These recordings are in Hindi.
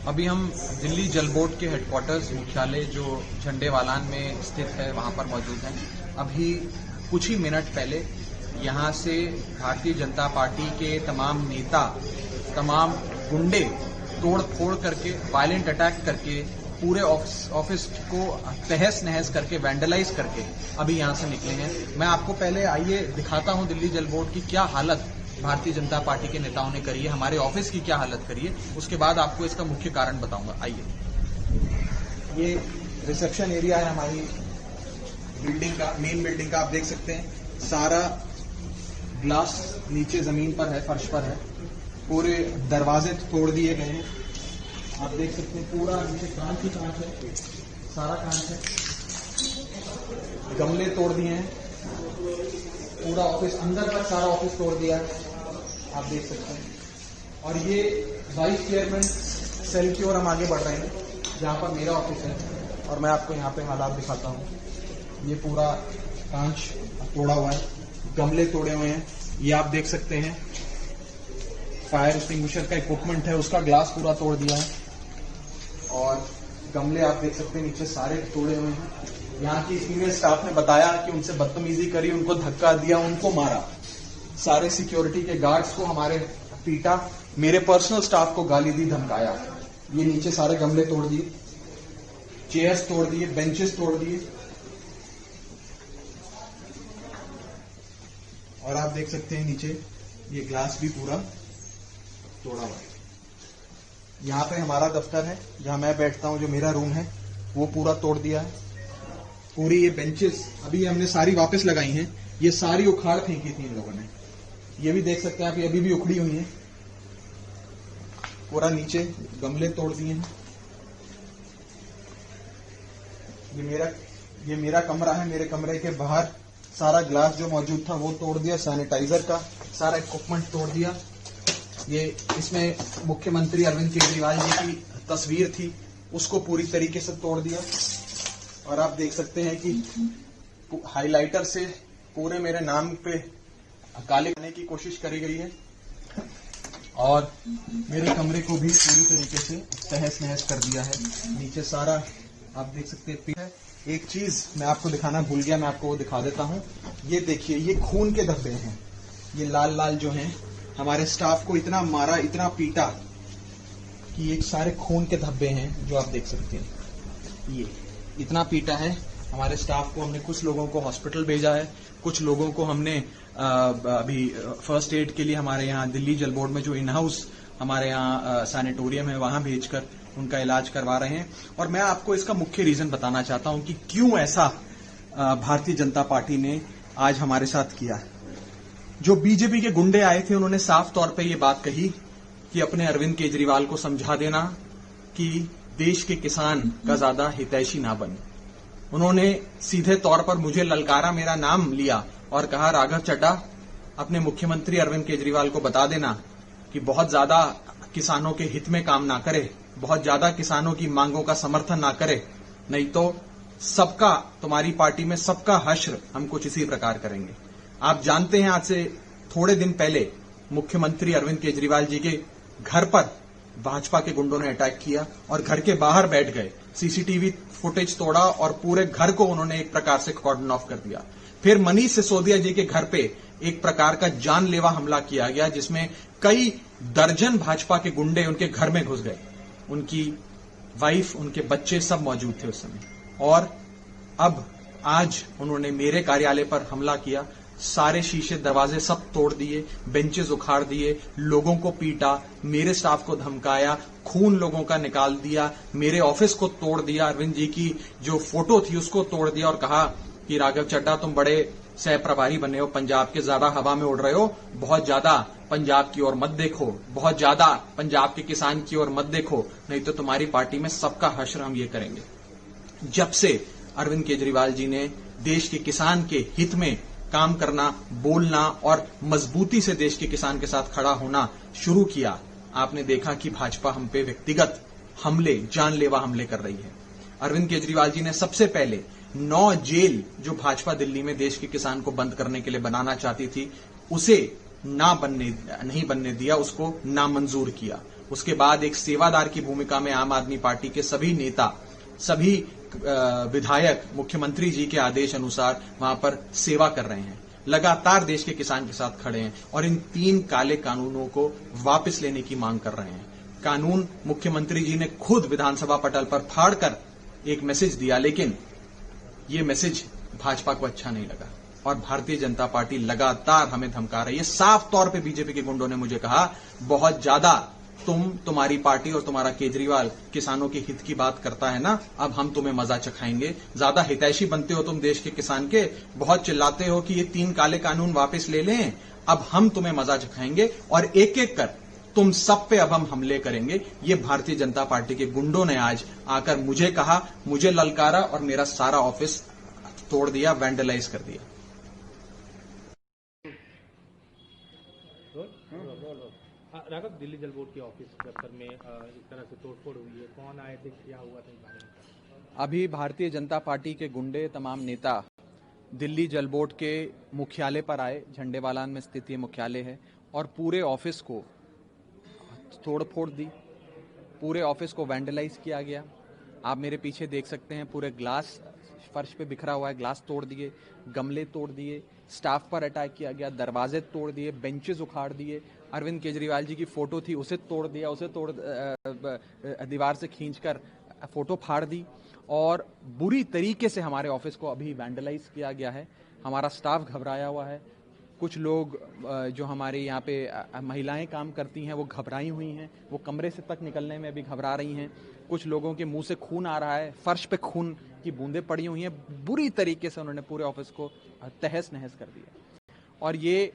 अभी हम दिल्ली जल बोर्ड के हेडक्वार्टर्स मुख्यालय जो झंडेवालान में स्थित है वहां पर मौजूद हैं। अभी कुछ ही मिनट पहले यहां से भारतीय जनता पार्टी के तमाम नेता, तमाम गुंडे तोड़ फोड़ करके, वायलेंट अटैक करके, पूरे ऑफिस को तहस नहस करके, वैंडलाइज करके अभी यहां से निकले हैं। मैं आपको पहले आइए दिखाता हूं दिल्ली जल बोर्ड की क्या हालत भारतीय जनता पार्टी के नेताओं ने करी है, हमारे ऑफिस की क्या हालत करी है, उसके बाद आपको इसका मुख्य कारण बताऊंगा। आइए, ये रिसेप्शन एरिया है हमारी बिल्डिंग का, मेन बिल्डिंग का। आप देख सकते हैं सारा ग्लास नीचे जमीन पर है, फर्श पर है, पूरे दरवाजे तोड़ दिए गए हैं। आप देख सकते हैं पूरा नीचे कांच ही कांच है, सारा कांच है, गमले तोड़ दिए हैं, पूरा ऑफिस अंदर तक सारा ऑफिस तोड़ दिया है, आप देख सकते हैं। और ये वाइस चेयरमैन सेल की ओर हम आगे बढ़ रहे हैं, जहां पर मेरा ऑफिस है, और मैं आपको यहाँ पे हालात दिखाता हूँ। ये पूरा कांच तोड़ा हुआ है, गमले तोड़े हुए हैं, ये आप देख सकते हैं। फायर एक्सटिंग्विशर का इक्विपमेंट है, उसका ग्लास पूरा तोड़ दिया है, और गमले आप देख सकते हैं नीचे सारे तोड़े हुए हैं। यहाँ की सीनियर स्टाफ ने बताया कि उनसे बदतमीजी करी, उनको धक्का दिया, उनको मारा, सारे सिक्योरिटी के गार्ड्स को हमारे पीटा, मेरे पर्सनल स्टाफ को गाली दी, धमकाया। ये नीचे सारे गमले तोड़ दिए, चेयर्स तोड़ दिए, बेंचेस तोड़ दिए, और आप देख सकते हैं नीचे ये ग्लास भी पूरा तोड़ा हुआ है। यहाँ पे हमारा दफ्तर है, जहां मैं बैठता हूं, जो मेरा रूम है, वो पूरा तोड़ दिया है। पूरी ये बेंचेस अभी हमने सारी वापस लगाई हैं, ये सारी उखाड़ फेंकी थी इन लोगों ने। ये भी देख सकते हैं आप, ये अभी भी उखड़ी हुई हैं। पूरा नीचे गमले तोड़ दिए हैं। ये मेरा कमरा है, मेरे कमरे के बाहर सारा ग्लास जो मौजूद था वो तोड़ दिया, सैनिटाइजर का सारा इक्विपमेंट तोड़ दिया। ये इसमें मुख्यमंत्री अरविंद केजरीवाल जी की तस्वीर थी, उसको पूरी तरीके से तोड़ दिया। और आप देख सकते हैं कि हाइलाइटर से पूरे मेरे नाम पे काले करने की कोशिश करी गई है, और मेरे कमरे को भी पूरी तरीके से तहस नहस कर दिया है। नीचे सारा आप देख सकते हैं। एक चीज मैं आपको दिखाना भूल गया, मैं आपको वो दिखा देता हूं। ये देखिए, ये खून के धब्बे हैं, ये लाल लाल जो हैं। हमारे स्टाफ को इतना मारा, इतना पीटा कि एक सारे खून के धब्बे हैं, जो आप देख सकते हैं। ये इतना पीटा है हमारे स्टाफ को। हमने कुछ लोगों को हॉस्पिटल भेजा है, कुछ लोगों को हमने अभी फर्स्ट एड के लिए हमारे यहाँ दिल्ली जल बोर्ड में जो इन हाउस हमारे यहाँ सैनिटोरियम है, वहां भेजकर उनका इलाज करवा रहे हैं। और मैं आपको इसका मुख्य रीजन बताना चाहता हूं कि क्यों ऐसा भारतीय जनता पार्टी ने आज हमारे साथ किया। जो बीजेपी के गुंडे आए थे, उन्होंने साफ तौर पे ये बात कही कि अपने अरविंद केजरीवाल को समझा देना कि देश के किसान का ज्यादा हितैषी ना बने। उन्होंने सीधे तौर पर मुझे ललकारा, मेरा नाम लिया और कहा, राघव चड्ढा, अपने मुख्यमंत्री अरविंद केजरीवाल को बता देना कि बहुत ज्यादा किसानों के हित में काम ना करे, बहुत ज्यादा किसानों की मांगों का समर्थन ना करे, नहीं तो सबका, तुम्हारी पार्टी में सबका हश्र हम कुछ इसी प्रकार करेंगे। आप जानते हैं, आज से थोड़े दिन पहले मुख्यमंत्री अरविंद केजरीवाल जी के घर पर भाजपा के गुंडों ने अटैक किया और घर के बाहर बैठ गए, सीसीटीवी फुटेज तोड़ा और पूरे घर को उन्होंने एक प्रकार से कॉर्डन ऑफ कर दिया। फिर मनीष सिसोदिया जी के घर पे एक प्रकार का जानलेवा हमला किया गया, जिसमें कई दर्जन भाजपा के गुंडे उनके घर में घुस गए। उनकी वाइफ, उनके बच्चे सब मौजूद थे उस समय। और अब आज उन्होंने मेरे कार्यालय पर हमला किया, सारे शीशे दरवाजे सब तोड़ दिए, बेंचेस उखाड़ दिए, लोगों को पीटा, मेरे स्टाफ को धमकाया, खून लोगों का निकाल दिया, मेरे ऑफिस को तोड़ दिया, अरविंद जी की जो फोटो थी उसको तोड़ दिया, और कहा कि राघव चड्ढा, तुम बड़े सह प्रभारी बने हो, पंजाब के ज्यादा हवा में उड़ रहे हो, बहुत ज्यादा पंजाब की ओर मत देखो, बहुत ज्यादा पंजाब के किसान की ओर मत देखो, नहीं तो तुम्हारी पार्टी में सबका हश्र हम ये करेंगे। जब से अरविंद केजरीवाल जी ने देश के किसान के हित में काम करना, बोलना और मजबूती से देश के किसान के साथ खड़ा होना शुरू किया, आपने देखा कि भाजपा हम पे व्यक्तिगत हमले, जानलेवा हमले कर रही है। अरविंद केजरीवाल जी ने सबसे पहले 9 जेल जो भाजपा दिल्ली में देश के किसान को बंद करने के लिए बनाना चाहती थी, उसे नहीं बनने दिया, उसको नामंजूर किया। उसके बाद एक सेवादार की भूमिका में आम आदमी पार्टी के सभी नेता, सभी विधायक मुख्यमंत्री जी के आदेश अनुसार वहां पर सेवा कर रहे हैं, लगातार देश के किसान के साथ खड़े हैं और इन 3 काले कानूनों को वापस लेने की मांग कर रहे हैं। कानून मुख्यमंत्री जी ने खुद विधानसभा पटल पर फाड़कर एक मैसेज दिया, लेकिन ये मैसेज भाजपा को अच्छा नहीं लगा और भारतीय जनता पार्टी लगातार हमें धमका रही है। साफ तौर पे बीजेपी के गुंडों ने मुझे कहा, बहुत ज्यादा तुम्हारी पार्टी और तुम्हारा केजरीवाल किसानों के हित की बात करता है ना, अब हम तुम्हें मजा चखाएंगे। ज्यादा हितैषी बनते हो तुम देश के किसान के, बहुत चिल्लाते हो कि ये 3 काले कानून वापस ले लें, अब हम तुम्हें मजा चखाएंगे और एक एक कर तुम सब पे अब हम हमले करेंगे। ये भारतीय जनता पार्टी के गुंडों ने आज आकर मुझे कहा, मुझे ललकारा और मेरा सारा ऑफिस तोड़ दिया, वैंडलाइज कर दिया। राघव, दिल्ली जल बोर्ड के ऑफिस दफ्तर में इस तरह से तोड़फोड़ हुई है, कौन आए थे, क्या हुआ था इस बारे में? अभी भारतीय जनता पार्टी के गुंडे, तमाम नेता दिल्ली जल बोर्ड के मुख्यालय पर आए, झंडेवालान में स्थित ये मुख्यालय है, और पूरे ऑफिस को तोड़फोड़ दी, पूरे ऑफिस को वैंडलाइज किया गया। आप मेरे पीछे देख सकते हैं, पूरे ग्लास फर्श पे बिखरा हुआ है, ग्लास तोड़ दिए, गमले तोड़ दिए, स्टाफ पर अटैक किया गया, दरवाजे तोड़ दिए, बेंचेस उखाड़ दिए, अरविंद केजरीवाल जी की फोटो थी उसे तोड़ दिया, उसे दीवार से खींचकर फोटो फाड़ दी और बुरी तरीके से हमारे ऑफिस को अभी वैंडलाइज किया गया है। हमारा स्टाफ घबराया हुआ है, कुछ लोग जो हमारे यहाँ पे महिलाएं काम करती हैं वो घबराई हुई हैं, वो कमरे से तक निकलने में भी घबरा रही हैं, कुछ लोगों के मुंह से खून आ रहा है, फर्श पे खून की बूंदें पड़ी हुई हैं। बुरी तरीके से उन्होंने पूरे ऑफिस को तहस नहस कर दिया और ये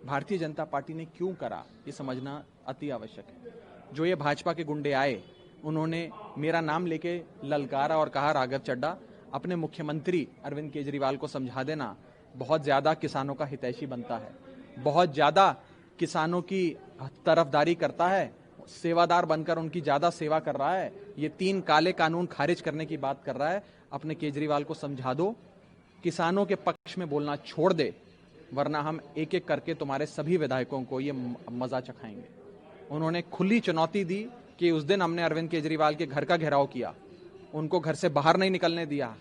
भारतीय जनता पार्टी ने क्यों करा, ये समझना अति आवश्यक है। जो ये भाजपा के गुंडे आए, उन्होंने मेरा नाम लेके ललकारा और कहा, राघव चड्ढा अपने मुख्यमंत्री अरविंद केजरीवाल को समझा देना, बहुत ज्यादा किसानों का हितैषी बनता है, बहुत ज्यादा किसानों की तरफदारी करता है, सेवादार बनकर उनकी ज्यादा सेवा कर रहा है, ये 3 काले कानून खारिज करने की बात कर रहा है। अपने केजरीवाल को समझा दो, किसानों के पक्ष में बोलना छोड़ दे, वरना हम एक एक करके तुम्हारे सभी विधायकों को ये मजा चखाएंगे। उन्होंने खुली चुनौती दी कि उस दिन हमने अरविंद केजरीवाल के घर का घेराव किया, उनको घर से बाहर नहीं निकलने दिया।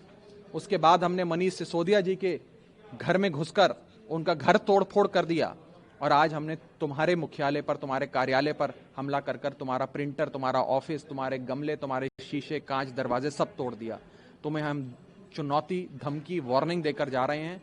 उसके बाद हमने मनीष सिसोदिया जी के घर में घुसकर उनका घर तोड़फोड़ कर दिया और आज हमने तुम्हारे मुख्यालय पर, तुम्हारे कार्यालय पर हमला कर कर तुम्हारा प्रिंटर, तुम्हारा ऑफिस, तुम्हारे गमले, तुम्हारे शीशे, कांच, दरवाजे सब तोड़ दिया। तुम्हें हम चुनौती, धमकी, वार्निंग देकर जा रहे हैं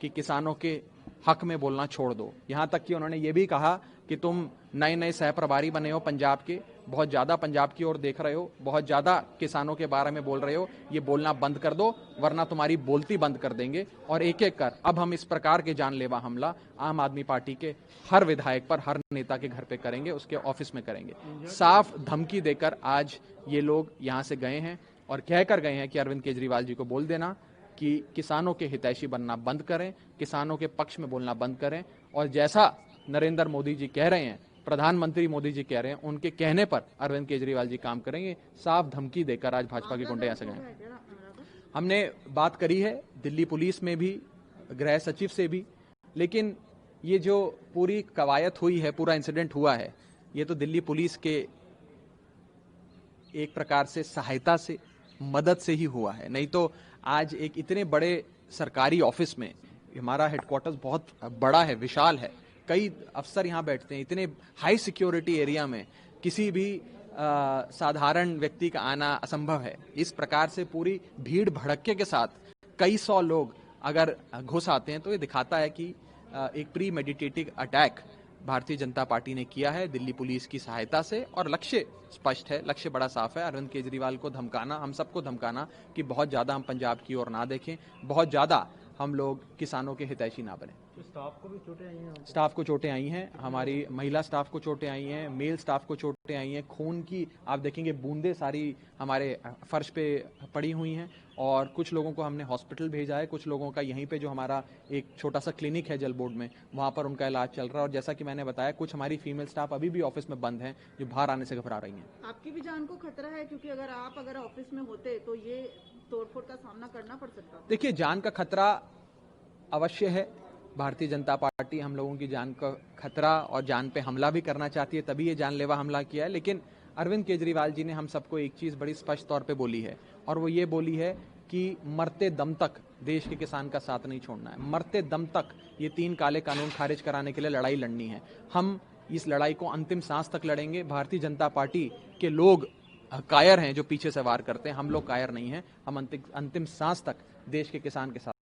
कि किसानों के हक में बोलना छोड़ दो। यहां तक कि उन्होंने ये भी कहा कि तुम नए नए सह प्रभारी बने हो पंजाब के, बहुत ज्यादा पंजाब की ओर देख रहे हो, बहुत ज्यादा किसानों के बारे में बोल रहे हो, ये बोलना बंद कर दो वरना तुम्हारी बोलती बंद कर देंगे। और एक एक कर अब हम इस प्रकार के जानलेवा हमला आम आदमी पार्टी के हर विधायक पर, हर नेता के घर पे करेंगे, उसके ऑफिस में करेंगे। साफ धमकी देकर आज ये लोग यहां से गए हैं और कहकर गए हैं कि अरविंद केजरीवाल जी को बोल देना कि किसानों के हितैषी बनना बंद करें, किसानों के पक्ष में बोलना बंद करें और जैसा नरेंद्र मोदी जी कह रहे हैं, प्रधानमंत्री मोदी जी कह रहे हैं, उनके कहने पर अरविंद केजरीवाल जी काम करेंगे। साफ धमकी देकर आज भाजपा के गुंडे यहाँ से गए। हमने बात करी है दिल्ली पुलिस में भी, गृह सचिव से भी, लेकिन ये जो पूरी कवायद हुई है, पूरा इंसिडेंट हुआ है, ये तो दिल्ली पुलिस के एक प्रकार से सहायता से, मदद से ही हुआ है। नहीं तो आज एक इतने बड़े सरकारी ऑफिस में, हमारा हेडक्वार्टर्स बहुत बड़ा है, विशाल है, कई अफसर यहाँ बैठते हैं, इतने हाई सिक्योरिटी एरिया में किसी भी साधारण व्यक्ति का आना असंभव है। इस प्रकार से पूरी भीड़ भड़के के साथ कई सौ लोग अगर घुस आते हैं तो ये दिखाता है कि एक pre meditated attack Bharatiya Janata party ने किया है दिल्ली पुलिस की सहायता से। और लक्ष्य स्पष्ट है, लक्ष्य बड़ा साफ है, अरविंद केजरीवाल को धमकाना, हम सबको धमकाना कि बहुत ज्यादा हम पंजाब की ओर ना देखें, बहुत ज्यादा हम लोग किसानों के हितैषी ना बने। तो स्टाफ को भी चोटें आई हैं? स्टाफ को चोटें आई हैं, हमारी महिला स्टाफ को चोटें आई हैं, मेल स्टाफ को चोटें आई हैं, खून की आप देखेंगे बूंदें सारी हमारे फर्श पे पड़ी हुई हैं और कुछ लोगों को हमने हॉस्पिटल भेजा है, कुछ लोगों का यहीं पे जो हमारा एक छोटा सा क्लिनिक है जल बोर्ड में, वहां पर उनका इलाज चल रहा है। और जैसा कि मैंने बताया, कुछ हमारी फीमेल स्टाफ अभी भी ऑफिस में बंद हैं, जो बाहर आने से घबरा रही हैं। आपकी भी जान को खतरा है, क्योंकि अगर ऑफिस में होते तो ये तोड़फोड़ का सामना करना पड़ सकता। देखिए, जान का खतरा अवश्य है, भारतीय जनता पार्टी हम लोगों की जान का खतरा और जान पे हमला भी करना चाहती है, तभी ये जानलेवा हमला किया है। लेकिन अरविंद केजरीवाल जी ने हम सबको एक चीज बड़ी स्पष्ट तौर पे बोली है, और वो ये बोली है कि मरते दम तक देश के किसान का साथ नहीं छोड़ना है। मरते दम तक ये 3 काले कानून खारिज कराने के लिए लड़ाई लड़नी है। हम इस लड़ाई को अंतिम सांस तक लड़ेंगे। भारतीय जनता पार्टी के लोग कायर हैं जो पीछे से वार करते हैं, हम लोग कायर नहीं हैं। हम अंतिम सांस तक देश के किसान के साथ